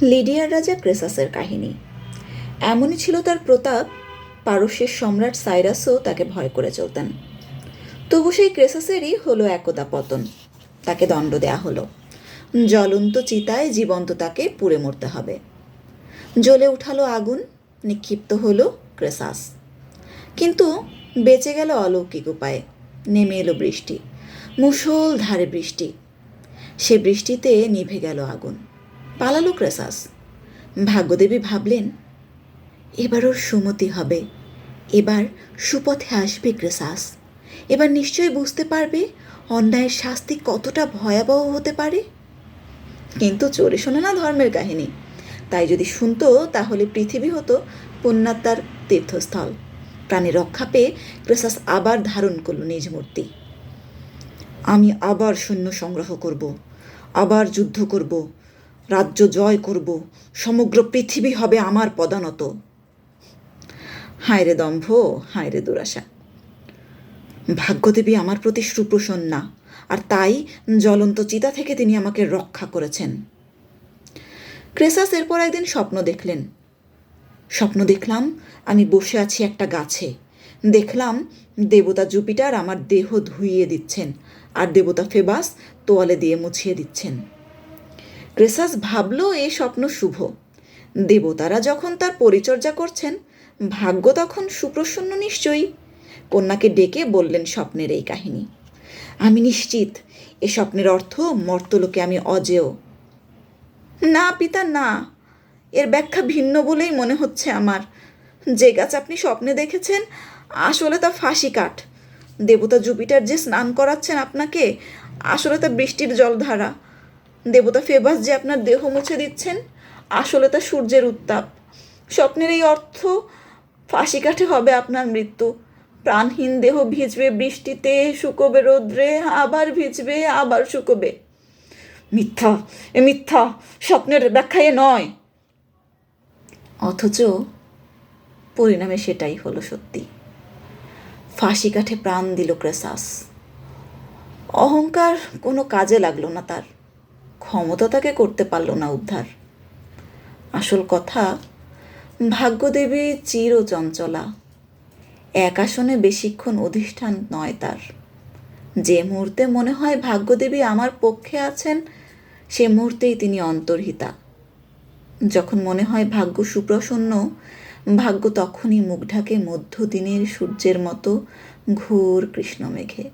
লিডিয়ার রাজা ক্রেসাসের কাহিনী। এমনই ছিল তার প্রতাপ, পারস্যের সম্রাট সাইরাসও তাকে ভয় করে চলতেন। তবু সেই ক্রেসাসেরই হলো একদা পতন। তাকে দণ্ড দেয়া হলো, জ্বলন্ত চিতায় জীবন্ত তাকে পুড়ে মরতে হবে। জ্বলে উঠালো আগুন, নিক্ষিপ্ত হলো ক্রেসাস। কিন্তু বেঁচে গেল অলৌকিক উপায়ে। নেমে এলো বৃষ্টি, মুষলধারে বৃষ্টি। সে বৃষ্টিতে নিভে গেল আগুন, পালালো ক্রেসাস। ভাগ্যদেবী ভাবলেন, এবার ওর সুমতি হবে, এবার সুপথে আসবে ক্রেসাস। এবার নিশ্চয়ই বুঝতে পারবে অন্যায়ের শাস্তি কতটা ভয়াবহ হতে পারে। কিন্তু চোরে শোনে না ধর্মের কাহিনী, তাই যদি শুনতো তাহলে পৃথিবী হতো পুণ্যাত্মার তীর্থস্থল। প্রাণে রক্ষা পেয়ে ক্রেসাস আবার ধারণ করল নিজ মূর্তি। আমি আবার সৈন্য সংগ্রহ করব, আবার যুদ্ধ করব, রাজ্য জয় করব, সমগ্র পৃথিবী হবে আমার পদানত। হায়রে দম্ভ, হায়রে দুরাশা। ভাগ্যদেবী আমার প্রতি সুপ্রসন্না, আর তাই জ্বলন্ত চিতা থেকে তিনি আমাকে রক্ষা করেছেন। ক্রেসাস এরপর একদিন স্বপ্ন দেখলেন। স্বপ্ন দেখলাম আমি বসে আছি একটা গাছে। দেখলাম দেবতা জুপিটার আমার দেহ ধুইয়ে দিচ্ছেন, আর দেবতা ফেবাস তোয়ালে দিয়ে মুছিয়ে দিচ্ছেন। ক্রেসাস ভাবল এই স্বপ্ন শুভ। দেবতারা যখন তার পরিচর্যা করছেন, ভাগ্য তখন সুপ্রসন্ন নিশ্চয়ই। কন্যাকে ডেকে বললেন স্বপ্নের এই কাহিনী। আমি নিশ্চিত এ স্বপ্নের অর্থ মর্তলোকে আমি অজেয়। না পিতা, না, এর ব্যাখ্যা ভিন্ন বলেই মনে হচ্ছে আমার। যে গাছ আপনি স্বপ্নে দেখেছেন আসলে তা ফাঁসি কাঠ। দেবতা জুপিটার যে স্নান করাচ্ছেন আপনাকে, আসলে তা বৃষ্টির জলধারা। দেবতা ফেবাস যে আপনার দেহ মুছে দিচ্ছেন, আসলে তা সূর্যের উত্তাপ। স্বপ্নের এই অর্থ, ফাঁসি কাঠে হবে আপনার মৃত্যু। প্রাণহীন দেহ ভিজবে বৃষ্টিতে, শুকোবে রৌদ্রে, আবার ভিজবে, আবার শুকোবে। মিথ্যা, এ মিথ্যা, স্বপ্নের ব্যাখ্যা এ নয়। অথচ পরিণামে সেটাই হলো সত্যি। ফাঁসি কাঠে প্রাণ দিল ক্রেসাস। অহংকার কোনো কাজে লাগলো না তার, ক্ষমতা তাকে করতে পারল না উদ্ধার। আসল কথা, ভাগ্যদেবী চিরচঞ্চলা, এক আসনে বেশিক্ষণ অধিষ্ঠান নয় তার। যে মুহূর্তে মনে হয় ভাগ্যদেবী আমার পক্ষে আছেন, সে মুহূর্তেই তিনি অন্তর্হিতা। যখন মনে হয় ভাগ্য সুপ্রসন্ন, ভাগ্য তখনই মুখ ঢাকে মধ্যদিনের সূর্যের মতো ঘোর কৃষ্ণ মেঘে।